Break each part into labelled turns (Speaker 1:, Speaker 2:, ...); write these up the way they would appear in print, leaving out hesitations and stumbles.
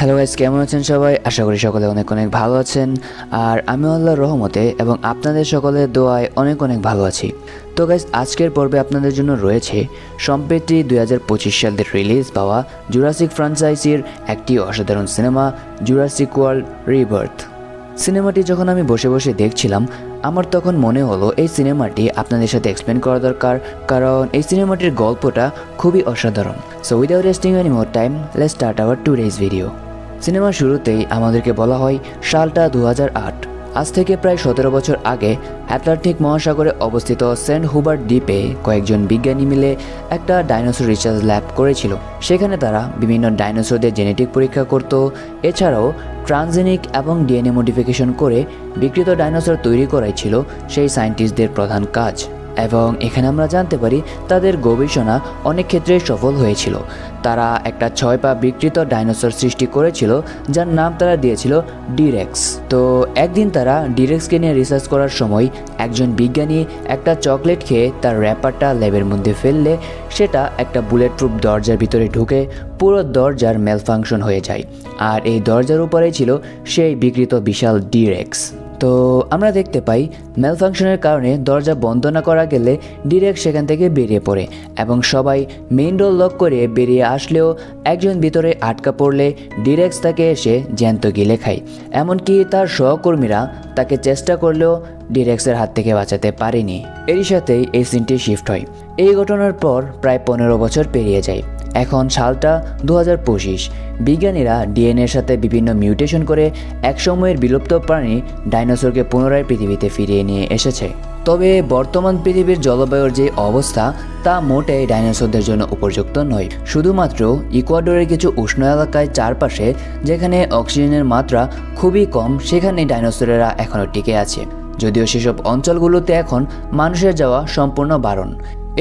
Speaker 1: Hello guys, কেমন আছেন সবাই? আশা করি সকলে অনেক অনেক ভালো আছেন। আর আমি আল্লাহর রহমতে এবং আপনাদের সকলের দোয়ায় অনেক অনেক ভালো আছি। তো গাইস, আজকের পর্বে আপনাদের জন্য রয়েছে সম্প্রতি 2025 সালে রিলিজ পাওয়া জুরাসিক ফ্র্যাঞ্চাইজির একটি অসাধারণ সিনেমা, জুরাসিক ওয়ার্ল্ড রিবার্থ। সিনেমাটি যখন আমি বসে বসে দেখছিলাম, আমার তখন মনে হলো এই সিনেমাটি আপনাদের সাথে এক্সপ্লেন করা দরকার, কারণ এই সিনেমাটির গল্পটা খুবই অসাধারণ। So without wasting any more time, let's start our today's video. সিনেমার শুরুতেই আমাদেরকে বলা হয় সালটা 2008। আজ থেকে প্রায় 17 বছর আগে অ্যাটলান্টিক মহাসাগরে অবস্থিত সেন্ট হুবার্ট দ্বীপে কয়েকজন বিজ্ঞানী মিলে একটা ডাইনোসর রিসার্চ ল্যাব করেছিল। সেখানে তারা বিভিন্ন ডাইনোসরদের জেনেটিক পরীক্ষা করত। এছাড়াও ট্রানজেনিক এবং ডিএনএ মডিফিকেশন করে বিকৃত ডাইনোসর তৈরি করাই ছিল সেই সায়েন্টিস্টদের প্রধান কাজ। এবং এখানে আমরা জানতে পারি তাদের গবেষণা অনেক ক্ষেত্রে সফল হয়েছিল। তারা একটা 6 পা বিকৃত ডাইনোসর সৃষ্টি করেছিল, যার নাম তারা দিয়েছিল ডিরেক্স। তো একদিন তারা ডিরেক্সকে নিয়ে রিসার্চ করার সময় একজন বিজ্ঞানী একটা চকলেট খেয়ে তার র্যাপারটা ল্যাবের মধ্যে ফেললে সেটা একটা বুলেট প্রুফ দরজার ভিতরে ঢুকে পুরো দরজার ম্যালফাংশন হয়ে যায়। আর এই দরজার উপরেই ছিল সেই বিকৃত বিশাল ডিরেক্স। তো আমরা দেখতে পাই ম্যালফাংশনের কারণে দরজা বন্ধ না করা গেলে ডিরেক্ট সেখান থেকে বেরিয়ে পড়ে এবং সবাই মেইন ডোর লক করে বেরিয়ে আসলেও একজন ভিতরে আটকা পড়লে ডিরেক্স তাকে এসে জ্যান্ত গিলে খায়। এমনকি তার সহকর্মীরা তাকে চেষ্টা করলেও ডিরেক্সের হাত থেকে বাঁচাতে পারেনি। এরই সাথেই এই সিনটি শিফট হয়। এই ঘটনার পর প্রায় 15 বছর পেরিয়ে যায়। এখন সালটা 2025। বিজ্ঞানীরা ডিএনএর সাথে বিভিন্ন মিউটেশন করে একসময়ের বিলুপ্ত প্রাণী ডাইনোসরকে পুনরায় পৃথিবীতে ফিরিয়ে নিয়ে এসেছে। তবে বর্তমান পৃথিবীর জলবায়ুর যে অবস্থা তা মোটেই ডাইনোসরদের জন্য উপযুক্ত নয়। শুধুমাত্র ইকুয়াডরের কিছু উষ্ণ এলাকায় চারপাশে যেখানে অক্সিজেনের মাত্রা খুবই কম, সেখানে ডাইনোসরেরা এখনও টিকে আছে, যদিও সেসব অঞ্চলগুলোতে এখন মানুষের যাওয়া সম্পূর্ণ বারণ।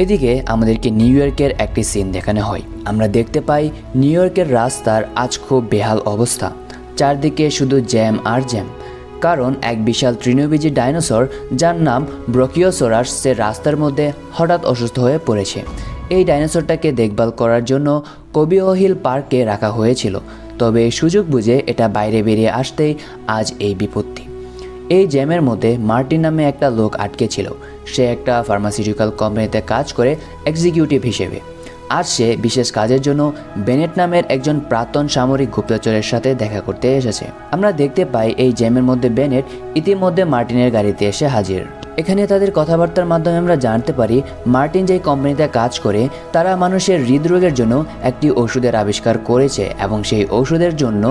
Speaker 1: এদিকে আমাদেরকে নিউ ইয়র্কের একটি সিন দেখানো হয়। আমরা দেখতে পাই নিউ ইয়র্কের রাস্তার আজ খুব বেহাল অবস্থা। চারদিকে শুধু জ্যাম আর জ্যাম, কারণ এক বিশাল তৃণভোজী ডাইনোসর যার নাম ব্রকিওসোরাস সে রাস্তার মধ্যে হঠাৎ অসুস্থ হয়ে পড়েছে। এই ডাইনোসরটাকে দেখভাল করার জন্য কবিও হিল পার্কে রাখা হয়েছিল, তবে সুযোগ বুঝে এটা বাইরে বেরিয়ে আসতেই আজ এই বিপত্তি। এই জ্যামের মধ্যে মার্টিন নামে একটা লোক আটকে ছিল। সে একটা ফার্মাসিউটিক্যাল কোম্পানিতে কাজ করে এক্সিকিউটিভ হিসেবে। আজ সে বিশেষ কাজের জন্য বেনেট নামের একজন প্রাক্তন সামরিক গুপ্তচরের সাথে দেখা করতে এসেছে। আমরা দেখতে পাই এই জ্যামের মধ্যে বেনেট ইতিমধ্যে মার্টিনের গাড়িতে এসে হাজির। এখানে তাদের কথাবার্তার মাধ্যমে আমরা জানতে পারি মার্টিন যেই কোম্পানিতে কাজ করে তারা মানুষের হৃদরোগের জন্য একটি ওষুধের আবিষ্কার করেছে এবং সেই ওষুধের জন্য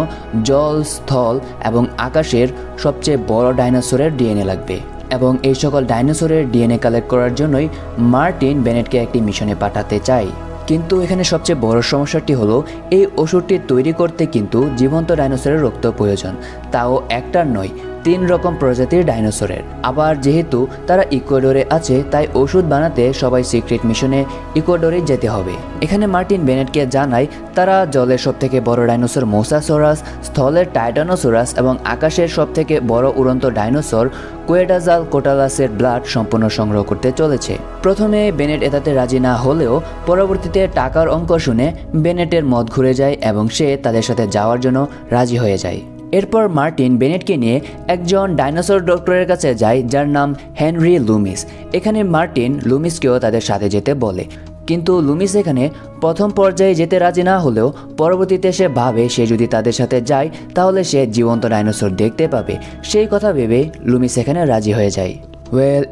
Speaker 1: জল, স্থল এবং আকাশের সবচেয়ে বড় ডাইনোসরের ডিএনএ লাগবে। এবং এই সকল ডাইনোসরের ডিএনএ কালেক্ট করার জন্যই মার্টিন বেনেটকে একটি মিশনে পাঠাতে চায়। কিন্তু এখানে সবচেয়ে বড় সমস্যাটি হলো এই ওষুধটি তৈরি করতে কিন্তু জীবন্ত ডাইনোসরের রক্ত প্রয়োজন, তাও একটার নয়, 3 রকম প্রজাতির ডাইনোসরের। আবার যেহেতু তারা ইকুয়াডরে আছে তাই ওষুধ বানাতে সবাই সিক্রেট মিশনে ইকুয়াডরে যেতে হবে। এখানে মার্টিন বেনেটকে জানায় তারা জলের সবথেকে বড় ডাইনোসর মোসাসোরাস, স্থলের টাইটানোসোরাস এবং আকাশের সবথেকে বড় উড়ন্ত ডাইনোসর কোয়েডাজাল কোটালাসের ব্লাড সম্পূর্ণ সংগ্রহ করতে চলেছে। প্রথমে বেনেট এটাতে রাজি না হলেও পরবর্তীতে টাকার অঙ্ক শুনে বেনেটের মত ঘুরে যায় এবং সে তাদের সাথে যাওয়ার জন্য রাজি হয়ে যায়। এরপর মার্টিন বেনেটকে নিয়ে একজন ডাইনোসর ডক্টরের কাছে যায় যার নাম হেনরি লুমিস। এখানে মার্টিন লুমিসকেও তাদের সাথে যেতে বলে, কিন্তু লুমিস এখানে প্রথম পর্যায়ে যেতে রাজি না হলেও পরবর্তীতে সে ভাবে সে যদি তাদের সাথে যায় তাহলে সে জীবন্ত ডাইনোসর দেখতে পাবে। সেই কথা ভেবে লুমিস এখানে রাজি হয়ে যায়।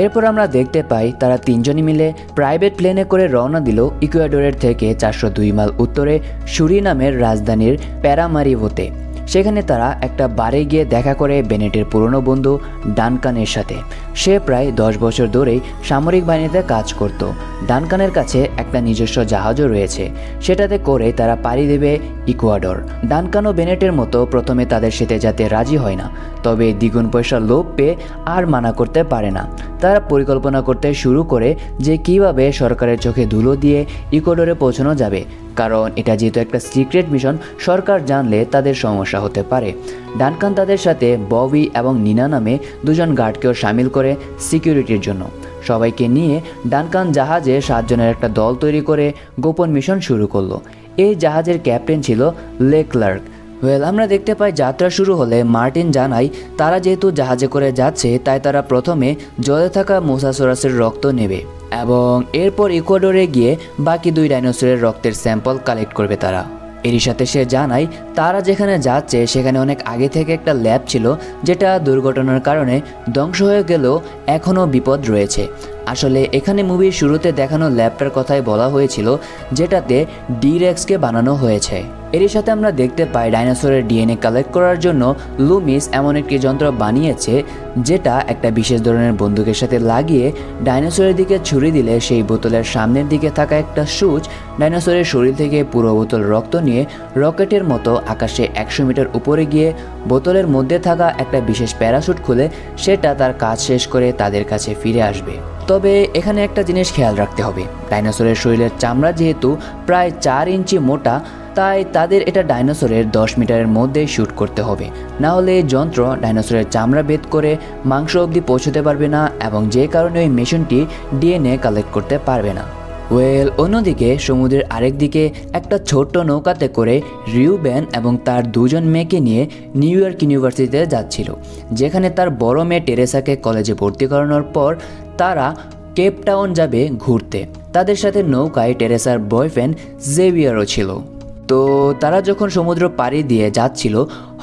Speaker 1: এরপর আমরা দেখতে পাই তারা 3 জনই মিলে প্রাইভেট প্লেনে করে রওনা দিল ইকুয়াডরের থেকে 402 মাইল উত্তরে সুরিনামের রাজধানীর প্যারামারিভোতে। সেখানে তারা একটা বারে গিয়ে দেখা করে বেনেটের পুরনো বন্ধু ডানকানের সাথে। সে প্রায় 10 বছর ধরেই সামরিক বাহিনীতে কাজ করত। ডানকানের কাছে একটা নিজস্ব জাহাজও রয়েছে, সেটাতে করে তারা পাড়ি দেবে ইকুয়াডর। ডানকান ও বেনেটের মতো প্রথমে তাদের সাথে যেতে রাজি হয় না, তবে দ্বিগুণ পয়সার লোভ পেয়ে আর মানা করতে পারে না। তারা পরিকল্পনা করতে শুরু করে যে কিভাবে সরকারের চোখে ধুলো দিয়ে ইকুয়াডরে পৌঁছানো যাবে, কারণ এটা যেহেতু একটা সিক্রেট মিশন, সরকার জানলে তাদের সমস্যা হতে পারে। ডানকান তাদের সাথে ববি এবং নিনা নামে 2 জন গার্ডকেও সামিল করে সিকিউরিটির জন্য। সবাইকে নিয়ে ডানকান জাহাজে 7 জনের একটা দল তৈরি করে গোপন মিশন শুরু করলো। এই জাহাজের ক্যাপ্টেন ছিল লেক্লার্ক। আমরা দেখতে পাই যাত্রা শুরু হলে মার্টিন জানায় তারা যেহেতু জাহাজে করে যাচ্ছে তাই তারা প্রথমে জলে থাকা মোসাসোরাসের রক্ত নেবে এবং এরপর ইকুয়াডরে গিয়ে বাকি 2 ডাইনোসরের রক্তের স্যাম্পল কালেক্ট করবে তারা। এরই সাথে সে জানায় তারা যেখানে যাচ্ছে সেখানে অনেক আগে থেকে একটা ল্যাব ছিল যেটা দুর্ঘটনার কারণে ধ্বংস হয়ে গেলেও এখনও বিপদ রয়েছে। আসলে এখানে মুভির শুরুতে দেখানো ল্যাবটার কথাই বলা হয়েছিল যেটাতে ডি-রেক্সকে বানানো হয়েছে। এরই সাথে আমরা দেখতে পাই ডাইনোসরের ডিএনএ কালেক্ট করার জন্য লুমিস এমন একটি যন্ত্র বানিয়েছে যেটা একটা বিশেষ ধরনের বন্দুকের সাথে লাগিয়ে ডাইনোসরের দিকে ছুরি দিলে সেই বোতলের সামনের দিকে থাকা একটা সুচ ডাইনোসরের শরীর থেকে পুরো বোতল রক্ত নিয়ে রকেটের মতো আকাশে 100 মিটার উপরে গিয়ে বোতলের মধ্যে থাকা একটা বিশেষ প্যারাশুট খুলে সেটা তার কাজ শেষ করে তাদের কাছে ফিরে আসবে। তবে এখানে একটা জিনিস খেয়াল রাখতে হবে, ডাইনোসরের শরীরের চামড়া যেহেতু প্রায় 4 ইঞ্চি মোটা তাই তাদের এটা ডাইনোসরের 10 মিটারের মধ্যেই শ্যুট করতে হবে, না হলে এই যন্ত্র ডাইনোসরের চামড়া ভেদ করে মাংস অবধি পৌঁছতে পারবে না এবং যে কারণে ওই মেশিনটি ডিএনএ কালেক্ট করতে পারবে না। অন্যদিকে সমুদ্রের আরেক দিকে একটা ছোট্ট নৌকাতে করে রিউবেন এবং তার 2 জন মেয়েকে নিয়ে নিউ ইয়র্ক ইউনিভার্সিটিতে যাচ্ছিল, যেখানে তার বড় মেয়ে টেরেসাকে কলেজে ভর্তি করানোর পর তারা কেপ টাউন যাবে ঘুরতে। তাদের সাথে নৌকায় টেরেসার বয়ফ্রেন্ড জেভিয়ারও ছিল। তো তারা যখন সমুদ্র পাড়ি দিয়ে যাচ্ছিল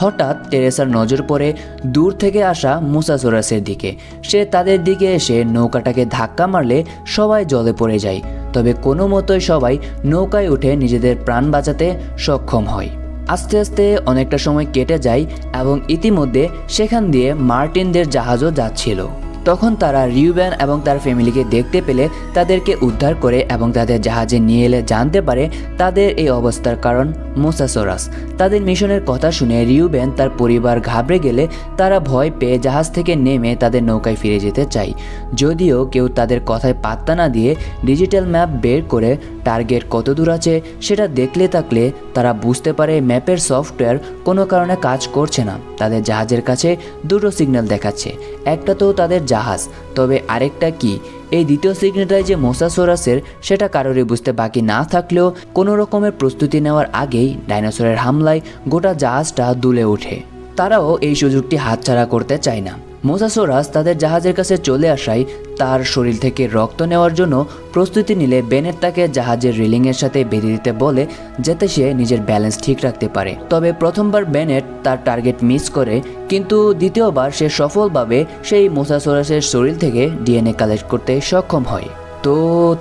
Speaker 1: হঠাৎ টেরেসার নজর পড়ে দূর থেকে আসা মোসাসোরাসের দিকে। সে তাদের দিকে এসে নৌকাটাকে ধাক্কা মারলে সবাই জলে পড়ে যায়, তবে কোনো মতোই সবাই নৌকায় উঠে নিজেদের প্রাণ বাঁচাতে সক্ষম হয়। আস্তে আস্তে অনেকটা সময় কেটে যায় এবং ইতিমধ্যে সেখান দিয়ে মার্টিনদের জাহাজও যাচ্ছিল। তখন তারা রিউবেন এবং তার ফ্যামিলিকে দেখতে পেলে তাদেরকে উদ্ধার করে এবং তাদের জাহাজে নিয়ে এলে জানতে পারে তাদের এই অবস্থার কারণ মোসাসোরাস। তাদের মিশনের কথা শুনে রিউবেন তার পরিবার ঘাবড়ে গেলে তারা ভয় পেয়ে জাহাজ থেকে নেমে তাদের নৌকায় ফিরে যেতে চায়। যদিও কেউ তাদের কথায় পাত্তা না দিয়ে ডিজিটাল ম্যাপ বের করে টার্গেট কত দূর আছে সেটা দেখলে থাকলে তারা বুঝতে পারে ম্যাপের সফটওয়্যার কোনো কারণে কাজ করছে না। তাদের জাহাজের কাছে 2টো সিগন্যাল দেখাচ্ছে, একটা তো তাদের জাহাজ, তবে আরেকটা কি এই দ্বিতীয় সিগন্যালটাই যে মোসাসোরাসের সেটা কারোরই বুঝতে বাকি না থাকলেও কোনো রকমের প্রস্তুতি নেওয়ার আগেই ডাইনোসরের হামলায় গোটা জাহাজটা দুলে ওঠে। তারাও এই সুযোগটি হাতছাড়া করতে চায় না। মোসাসোরাস তাদের জাহাজের কাছে চলে আসায় তার শরীর থেকে রক্ত নেওয়ার জন্য প্রস্তুতি নিলে বেনেট তাকে জাহাজের রেলিংয়ের সাথে বেঁধে দিতে বলে যাতে সে নিজের ব্যালেন্স ঠিক রাখতে পারে। তবে প্রথমবার বেনেট তার টার্গেট মিস করে, কিন্তু দ্বিতীয়বার সে সফলভাবে সেই মোসাসোরাসের শরীর থেকে ডিএনএ কালেক্ট করতে সক্ষম হয়। তো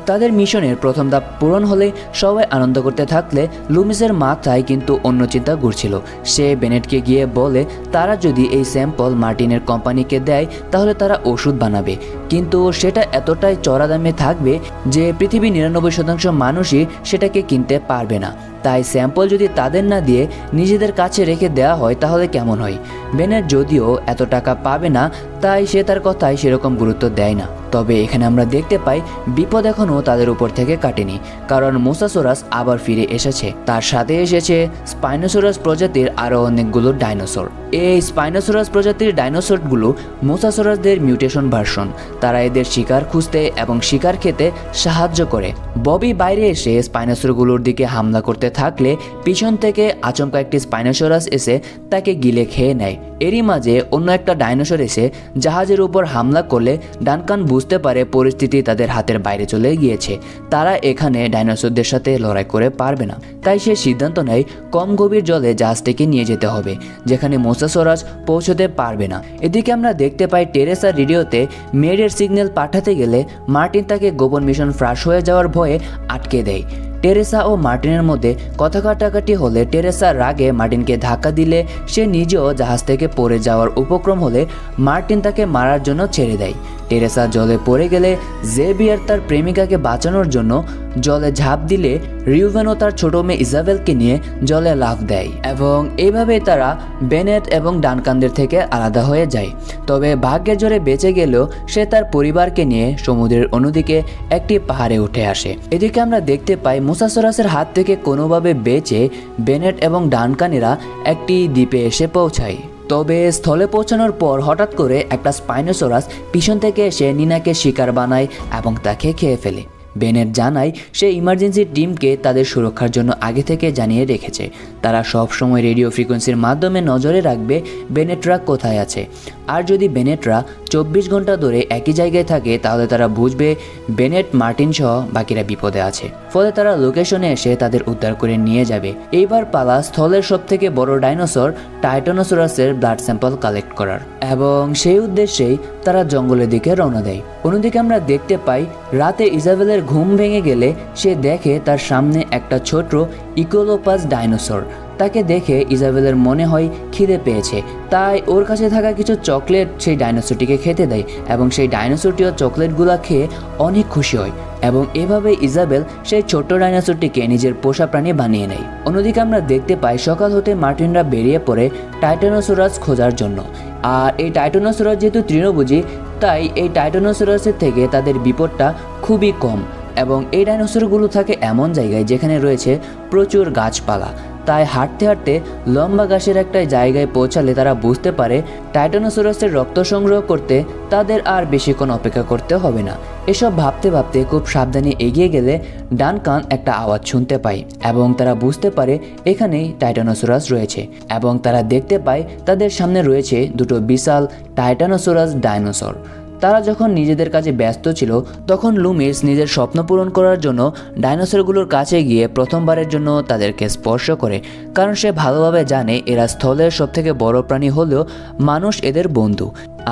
Speaker 1: তাদের মিশনের প্রথম ধাপ পূরণ হলে সবাই আনন্দ করতে থাকলে লুমিসের মাথায় কিন্তু অন্য চিন্তা ঘুরছিল। সে বেনেটকে গিয়ে বলে তারা যদি এই স্যাম্পল মার্টিনের কোম্পানিকে দেয় তাহলে তারা ওষুধ বানাবে, কিন্তু সেটা এতটাই চড়া দামে থাকবে যে পৃথিবীর 99% মানুষই সেটাকে কিনতে পারবে না। তাই স্যাম্পল যদি তাদের না দিয়ে নিজেদের কাছে রেখে দেওয়া হয় তাহলে কেমন হয়। বেনেট যদিও এত টাকা পাবে না তাই সে তার কথায় সেরকম গুরুত্ব দেয় না। তবে এখানে আমরা দেখতে পাই বিপদ এখনও তাদের উপর থেকে কাটেনি, কারণ মোসাসোরাস আবার ফিরে এসেছে। তার সাথে এসেছে স্পাইনোসোরাস প্রজাতির আরও অনেকগুলো ডাইনোসর। এই স্পাইনোসোরাস প্রজাতির ডাইনোসরগুলো মোসাসোরাসদের মিউটেশন ভার্সন। তারা এদের শিকার খুঁজতে এবং শিকার খেতে সাহায্য করে। ববি বাইরে এসে স্পাইনোসরগুলোর দিকে হামলা করতে থাকলে পিছন থেকে আচমকা একটি স্পাইনোসরাস এসে তাকে গিলে খেয়ে নেয়। এরই মাঝে অন্য একটা ডাইনোসর এসে জাহাজের উপর হামলা করলে ডানকান বুঝতে পারে পরিস্থিতি তাদের হাতের বাইরে চলে গিয়েছে, তারা এখানে ডাইনোসরদের সাথে লড়াই করে পারবে না। তাই সে সিদ্ধান্ত নেয় কম গভীর জলে জাহাজটিকে নিয়ে যেতে হবে, যেখানে মোসাসোরাস পৌঁছতে পারবে না। এদিকে আমরা দেখতে পাই টেরেসা রেডিওতে মেয়ের সিগন্যাল পাঠাতে গেলে মার্টিন তাকে গোপন মিশন ফ্রাশ হয়ে যাওয়ার ভয়ে আটকে দেয়। টেরেসা ও মার্টিনের মধ্যে কথা কাটাকাটি হলে টেরেসা রাগে মার্টিনকে ধাক্কা দিলে সে নিজেও জাহাজ থেকে পড়ে যাওয়ার উপক্রম হলে মার্টিন তাকে মারার জন্য ছেড়ে দেয়। টেরেসা জলে পড়ে গেলে জেভিয়ার তার প্রেমিকাকে বাঁচানোর জন্য জলে ঝাঁপ দিলে রিউভেনও তার ছোট মেয়ে ইজাবেলকে নিয়ে জলে লাফ দেয় এবং এইভাবে তারা বেনেট এবং ডানকানদের থেকে আলাদা হয়ে যায়। তবে ভাগ্যের জোরে বেঁচে গেলেও সে তার পরিবারকে নিয়ে সমুদ্রের অন্যদিকে একটি পাহাড়ে উঠে আসে। এদিকে আমরা দেখতে পাই মোসাসোরাসের হাত থেকে কোনোভাবে বেঁচে বেনেট এবং ডানকানেরা একটি দ্বীপে এসে পৌঁছায়। তবে স্থলে পৌঁছানোর পর হঠাৎ করে একটা স্পাইনোসরাস পিছন থেকে এসে নিনাকে শিকার বানায় এবং তাকে খেয়ে ফেলে। বেনেট জানায় সে ইমার্জেন্সি টিমকে তাদের সুরক্ষার জন্য আগে থেকে জানিয়ে রেখেছে। তারা সব সময় রেডিও ফ্রিকোয়েন্সির মাধ্যমে নজরে রাখবে বেনেটরা কোথায় আছে। আর যদি বেনেটরা 24 ঘন্টা ধরে একই জায়গায় থাকে তাহলে তারা বুঝবে বেনেট, মার্টিন সহ বাকিরা বিপদে আছে। ফলে তারা লোকেশনে এসে তাদের উদ্ধার করে নিয়ে যাবে। এইবার পালা স্থলের সবথেকে বড় ডাইনোসর টাইটানোসরাসের ব্লাড স্যাম্পল কালেক্ট করার, এবং সেই উদ্দেশ্যেই তারা জঙ্গলের দিকে রওনা দেয়। অন্যদিকে আমরা দেখতে পাই রাতে ইজাবেলের ঘুম ভেঙে গেলে সে দেখে তার সামনে একটা ছোট ইকোলোপাস ডাইনোসর। তাকে দেখে ইজাবেলের মনে হয় খিদে পেয়েছে, তাই ওর কাছে থাকা কিছু চকলেট সেই ডাইনোসরটিকে খেতে দেয় এবং সেই ডাইনোসরটিও চকলেটগুলো খেয়ে অনেক খুশি হয় এবং এভাবে ইজাবেল সেই ছোট্ট ডাইনোসরটিকে নিজের পোষা প্রাণী বানিয়ে নেয়। অন্যদিকে আমরা দেখতে পাই সকাল হতে মার্টিনরা বেরিয়ে পড়ে টাইটানোসরাস খোঁজার জন্য। আর এই টাইটানোসরাস যেহেতু তৃণভোজী, তাই এই টাইটানোসরাসের থেকে তাদের বিপদটা খুবই কম এবং এই ডাইনোসরগুলো থাকে এমন জায়গায় যেখানে রয়েছে প্রচুর গাছপালা। তাই হাঁটতে হাঁটতে লম্বা ঘাসের একটা জায়গায় পৌঁছালে তারা বুঝতে পারে টাইটানোসরাসের রক্ত সংগ্রহ করতে তাদের আর বেশিক্ষণ অপেক্ষা করতে হবে না। এসব ভাবতে ভাবতে খুব সাবধানে এগিয়ে গেলে ডানকান একটা আওয়াজ শুনতে পায় এবং তারা বুঝতে পারে এখানেই টাইটানোসরাস রয়েছে এবং তারা দেখতে পায় তাদের সামনে রয়েছে দুটো বিশাল টাইটানোসরাস ডাইনোসর। তারা যখন নিজেদের কাজে ব্যস্ত ছিল তখন লুমিস নিজের স্বপ্ন পূরণ করার জন্য ডাইনোসরগুলোর কাছে গিয়ে প্রথমবারের জন্য তাদেরকে স্পর্শ করে, কারণ সে ভালোভাবে জানে এরা স্থলের সবথেকে বড় প্রাণী হলেও মানুষ এদের বন্ধু।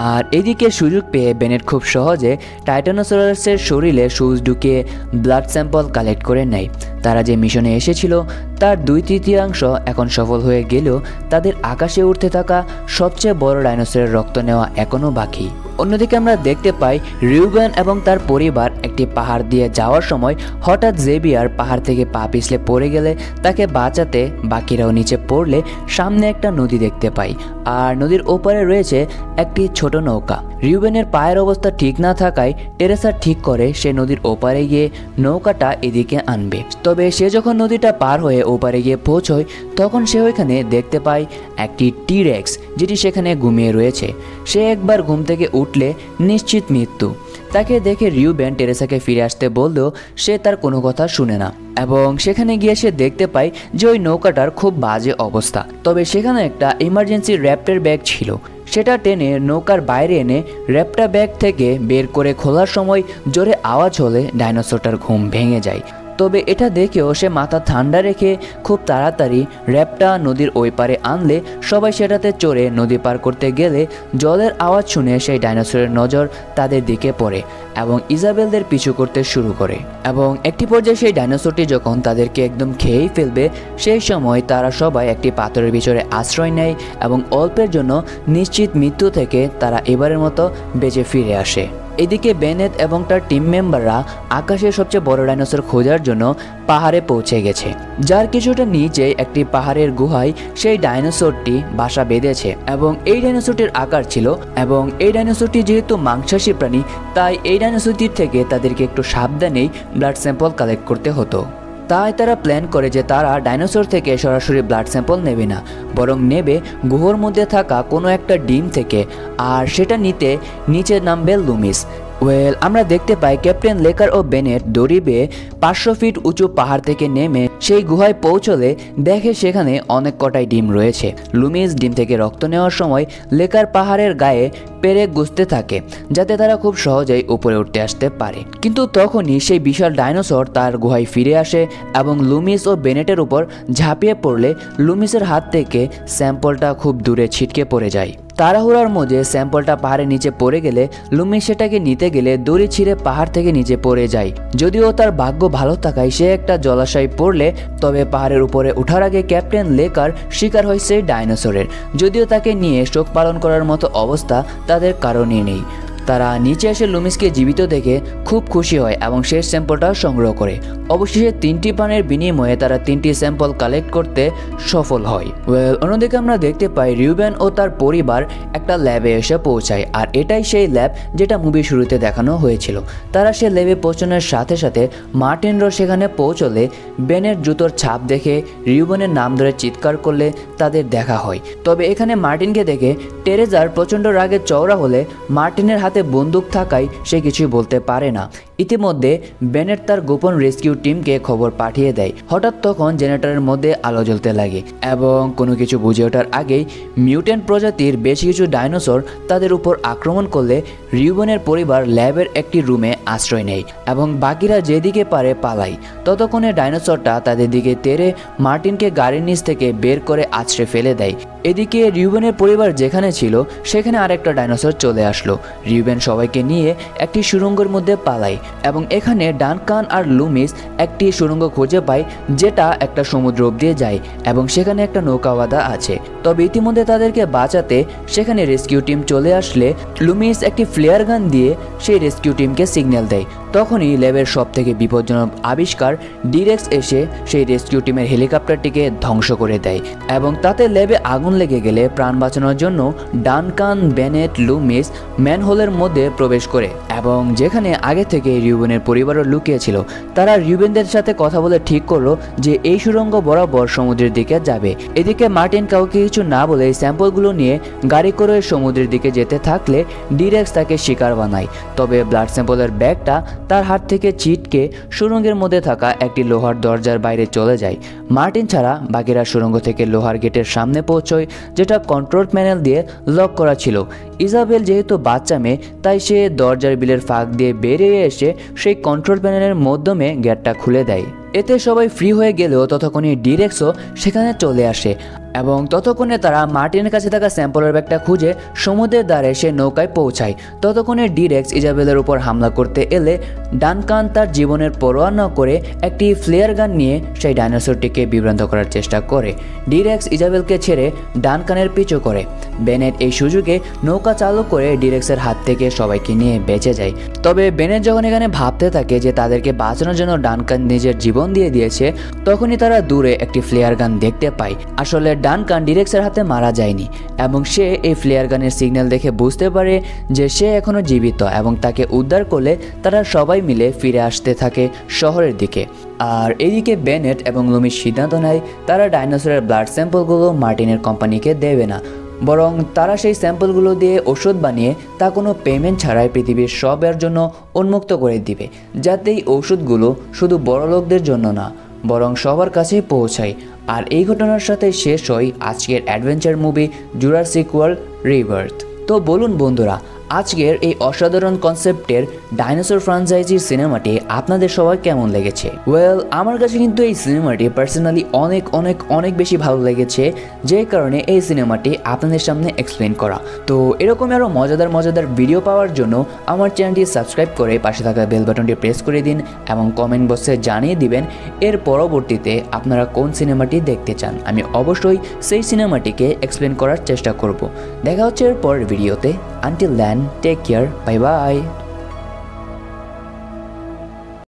Speaker 1: আর এদিকে সুযোগ পেয়ে বেনেট খুব সহজে টাইটানোসরাসের শরীরে সুচ ঢুকিয়ে ব্লাড স্যাম্পল কালেক্ট করে নেয়। তারা যে মিশনে এসেছিল তার 2/3 এখন সফল হয়ে গেলেও তাদের আকাশে উঠতে থাকা সবচেয়ে বড় ডাইনোসরের রক্ত নেওয়া এখনও বাকি। অন্যদিকে আমরা দেখতে পাই রিউবেন এবং তার পরিবার একটি পাহাড় দিয়ে যাওয়ার সময় হঠাৎ জেভিয়ার পাহাড় থেকে পা পিছলে পড়ে গেলে তাকে বাঁচাতে বাকিরাও নিচে পড়লে সামনে একটা নদী দেখতে পাই আর নদীর ওপারে রয়েছে একটি ছোট নৌকা। রিউবেনের পায়ের অবস্থা ঠিক না থাকায় টেরেসা ঠিক করে সে নদীর ওপারে গিয়ে নৌকাটা এদিকে আনবে। তবে সে যখন নদীটা পার হয়ে ওপারে গিয়ে পৌঁছয় তখন সে ওইখানে দেখতে পায় একটি টি-রেক্স যেটি সেখানে ঘুমিয়ে রয়েছে। সে একবার ঘুম থেকে উঠলে নিশ্চিত মৃত্যু। তাকে দেখে রিউবেন টেরেসাকে ফিরে আসতে বললেও সে তার কোনো কথা শুনে না এবং সেখানে গিয়ে সে দেখতে পায় যে ওই নৌকাটার খুব বাজে অবস্থা। তবে সেখানে একটা ইমার্জেন্সি র্যাপ্টের ব্যাগ ছিল, সেটা টেনে নৌকার বাইরে এনে র্যাপটা ব্যাগ থেকে বের করে খোলার সময় জোরে আওয়াজ হলে ডাইনোসরটার ঘুম ভেঙে যায়। তবে এটা দেখেও সে মাথা ঠান্ডা রেখে খুব তাড়াতাড়ি র্যাপটা নদীর ওই পারে আনলে সবাই সেটাতে চড়ে নদী পার করতে গেলে জলের আওয়াজ শুনে সেই ডাইনোসরের নজর তাদের দিকে পড়ে এবং ইজাবেলদের পিছু করতে শুরু করে এবং একটি পর্যায়ে সেই ডাইনোসরটি যখন তাদেরকে একদম খেয়েই ফেলবে সেই সময় তারা সবাই একটি পাথরের ভিতরে আশ্রয় নেয় এবং অল্পের জন্য নিশ্চিত মৃত্যু থেকে তারা এবারের মতো বেঁচে ফিরে আসে। এদিকে বেনেট এবং তার টিম মেম্বাররা আকাশের সবচেয়ে বড় ডাইনোসর খোঁজার জন্য পাহাড়ে পৌঁছে গেছে, যার কিছুটা নিচে একটি পাহাড়ের গুহায় সেই ডাইনোসরটি বাসা বেঁধেছে এবং এই ডাইনোসরটির আকার ছিল এবং এই ডাইনোসরটি যেহেতু মাংসাশী প্রাণী তাই এই ডাইনোসরটির থেকে তাদেরকে একটু সাবধানেই ব্লাড স্যাম্পল কালেক্ট করতে হতো। তাই তারা প্ল্যান করে যে তারা ডাইনোসর থেকে সরাসরি ব্লাড স্যাম্পল নেবে না, বরং নেবে গুহার মধ্যে থাকা কোনো একটা ডিম থেকে, আর সেটা নিতে নিচে নামবে লুমিস। আমরা দেখতে পাই ক্যাপ্টেন লেকার ও বেনেট দড়ি বেয়ে 500 ফিট উঁচু পাহাড় থেকে নেমে সেই গুহায় পৌঁছলে দেখে সেখানে অনেক কটাই ডিম রয়েছে। লুমিস ডিম থেকে রক্ত নেওয়ার সময় লেকার পাহাড়ের গায়ে পেরেক গুঁজতে থাকে যাতে তারা খুব সহজেই উপরে উঠতে আসতে পারে, কিন্তু তখনই সেই বিশাল ডাইনোসর তার গুহায় ফিরে আসে এবং লুমিস ও বেনেটের উপর ঝাঁপিয়ে পড়লে লুমিসের হাত থেকে স্যাম্পলটা খুব দূরে ছিটকে পড়ে যায়। তাড়াহুড়ার মধ্যে স্যাম্পলটা পাহাড়ের নিচে পড়ে গেলে লুমিস সেটাকে নিতে গেলে দড়ি ছিঁড়ে পাহাড় থেকে নিচে পড়ে যায়। যদিও তার ভাগ্য ভালো থাকায় সে একটা জলাশয় পড়লে, তবে পাহাড়ের উপরে ওঠার আগে ক্যাপ্টেন লেকার শিকার হয় সেই ডাইনোসরের। যদিও তাকে নিয়ে শোক পালন করার মতো অবস্থা তাদের কারণে নেই। তারা নিচে এসে লুমিসকে জীবিত দেখে খুব খুশি হয় এবং শেষ স্যাম্পলটা সংগ্রহ করে। অবশেষে 3টি প্রাণের বিনিময়ে তারা 3টি স্যাম্পল কালেক্ট করতে সফল হয়। অন্যদিকে আমরা দেখতে পাই রিউবেন ও তার পরিবার একটা ল্যাবে এসে পৌঁছায়, আর এটাই সেই ল্যাব যেটা মুভির শুরুতে দেখানো হয়েছিল। তারা সে ল্যাবে পৌঁছানোর সাথে সাথে মার্টিনরা সেখানে পৌঁছলে বেনের জুতোর ছাপ দেখে রিউবেনের নাম ধরে চিৎকার করলে তাদের দেখা হয়। তবে এখানে মার্টিনকে দেখে টেরেজার প্রচণ্ড রাগে চওড়া হলে মার্টিনের হাতে হাতে বন্দুক থাকায় সে কিছুই বলতে পারে না। ইতিমধ্যে বেনেট তার গোপন রেস্কিউ টিমকে খবর পাঠিয়ে দেয়। হঠাৎ তখন জেনারেটরের মধ্যে আলো জ্বলতে লাগে এবং কোনো কিছু বুঝে ওঠার আগেই মিউট্যান্ট প্রজাতির বেশ কিছু ডাইনোসর তাদের উপর আক্রমণ করলে রিউবেনের পরিবার ল্যাবের একটি রুমে আশ্রয় নেয় এবং বাকিরা যেদিকে পারে পালায়। ততক্ষণে ডাইনোসরটা তাদের দিকে তেড়ে মার্টিনকে গাড়ির নিচ থেকে বের করে আছড়ে ফেলে দেয়। এদিকে রিউবেনের পরিবার যেখানে ছিল সেখানে আরেকটা ডাইনোসর চলে আসলো। রিউবেন সবাইকে নিয়ে একটি সুড়ঙ্গের মধ্যে পালায় এবং এখানে ডানকান আর লুমিস একটি সুড়ঙ্গ খুঁজে পায় যেটা একটা সমুদ্র অবধি যায় এবং সেখানে একটা নৌকা বাঁধা আছে। তবে ইতিমধ্যে তাদেরকে বাঁচাতে সেখানে রেস্কিউ টিম চলে আসলে লুমিস একটি ফ্লেয়ার গান দিয়ে সেই রেস্কিউ টিমকে সিগন্যাল দেয়। তখনই ল্যাবের সব থেকে বিপজ্জনক আবিষ্কার ডিরেক্স এসে সেই রেস্কিউ টিমের হেলিকপ্টারটিকে ধ্বংস করে দেয় এবং তাতে ল্যাবে আগুন লেগে গেলে প্রাণ বাঁচানোর জন্য ডানকান, বেনেট, লুমিস ম্যানহোলের মধ্যে প্রবেশ করে এবং যেখানে আগে থেকে রিউবেনের পরিবারও লুকিয়েছিল তারা রিউবেনদের সাথে কথা বলে ঠিক করলো যে এই সুড়ঙ্গ বরাবর সমুদ্রের দিকে যাবে। এদিকে মার্টিন কাউকে কিছু না বলে স্যাম্পলগুলো নিয়ে গাড়ি করে সমুদ্রের দিকে যেতে থাকলে ডিরেক্স তাকে শিকার বানায়। তবে ব্লাড স্যাম্পলের ব্যাগটা তার হাত থেকে ছিটকে সুড়ঙ্গের মধ্যে থাকা একটি লোহার দরজার বাইরে চলে যায়। মার্টিন ছাড়া বাকিরা সুড়ঙ্গ থেকে লোহার গেটের সামনে পৌঁছয় যেটা কন্ট্রোল প্যানেল দিয়ে লক করা ছিল। ইজাবেল যেহেতু বাচ্চা মেয়ে তাই সে দরজার বিলের ফাঁক দিয়ে বেরিয়ে এসে সেই কন্ট্রোল প্যানেলের মাধ্যমে গেটটা খুলে দেয়। এতে সবাই ফ্রি হয়ে গেলেও ততক্ষণে ডিরেক্সও সেখানে চলে আসে এবং ততক্ষণে তারা মার্টিনের কাছে থাকা স্যাম্পলের ব্যাগটা খুঁজে সমুদ্রের ধারে সে নৌকায় পৌঁছায়। ততক্ষণে ডিরেক্স ইজাবেলের উপর হামলা করতে এলে ডানকান তার জীবনের পরোয়া না করে একটি ফ্লেয়ার গান নিয়ে সেই ডাইনোসরটিকে বিভ্রান্ত করার চেষ্টা করে। ডিরেক্স ইজাবেলকে ছেড়ে ডানকানের পিছু করে। বেনেট এই সুযোগে নৌকা চালু করে ডিরেক্সের হাত থেকে সবাইকে নিয়ে বেঁচে যায়। তবে বেনেট যখন এখানে ভাবতে থাকে যে তাদেরকে বাঁচানোর জন্য ডানকান নিজের জীবন দিয়ে দিয়েছে তখনই তারা দূরে একটি ফ্লেয়ার গান দেখতে পায়। আসলে ডানকান ডিরেক্সের হাতে মারা যায়নি এবং সে এই ফ্লেয়ার গানের সিগন্যাল দেখে বুঝতে পারে যে সে এখনো জীবিত এবং তাকে উদ্ধার করলে তারা সবাই মিলে ফিরে আসতে থাকে শহরের দিকে। আর এদিকে বেনেট এবং লুমিস সিদ্ধান্ত নেয় তারা ডাইনোসরের ব্লাড স্যাম্পলগুলো মার্টিনের কোম্পানিকে দেবে না, বরং তারা সেই স্যাম্পলগুলো দিয়ে ওষুধ বানিয়ে তা কোনো পেমেন্ট ছাড়াই পৃথিবীর সবের জন্য উন্মুক্ত করে দিবে, যাতে এই ওষুধগুলো শুধু বড়লোকদের জন্য না বরং সবার কাছেই পৌঁছায়। আর এই ঘটনার সাথে শেষ হয় আজকের adventure movie Jurassic world rebirth. তো বলুন বন্ধুরা, আজকের এই অসাধারণ কনসেপ্টের ডাইনোসর ফ্র্যাঞ্চাইজির সিনেমাটি আপনাদের সবাই কেমন লেগেছে? ওয়েল, আমার কাছে কিন্তু এই সিনেমাটি পার্সোনালি অনেক অনেক অনেক বেশি ভালো লেগেছে, যে কারণে এই সিনেমাটি আপনাদের সামনে এক্সপ্লেন করা। তো এরকম আরও মজাদার মজাদার ভিডিও পাওয়ার জন্য আমার চ্যানেলটি সাবস্ক্রাইব করে পাশে থাকা বেল বাটনটি প্রেস করে দিন এবং কমেন্ট বক্সে জানিয়ে দিবেন এর পরবর্তীতে আপনারা কোন সিনেমাটি দেখতে চান। আমি অবশ্যই সেই সিনেমাটিকে এক্সপ্লেন করার চেষ্টা করব। দেখা হচ্ছে এর পরের ভিডিওতে। Until then, take care. Bye bye.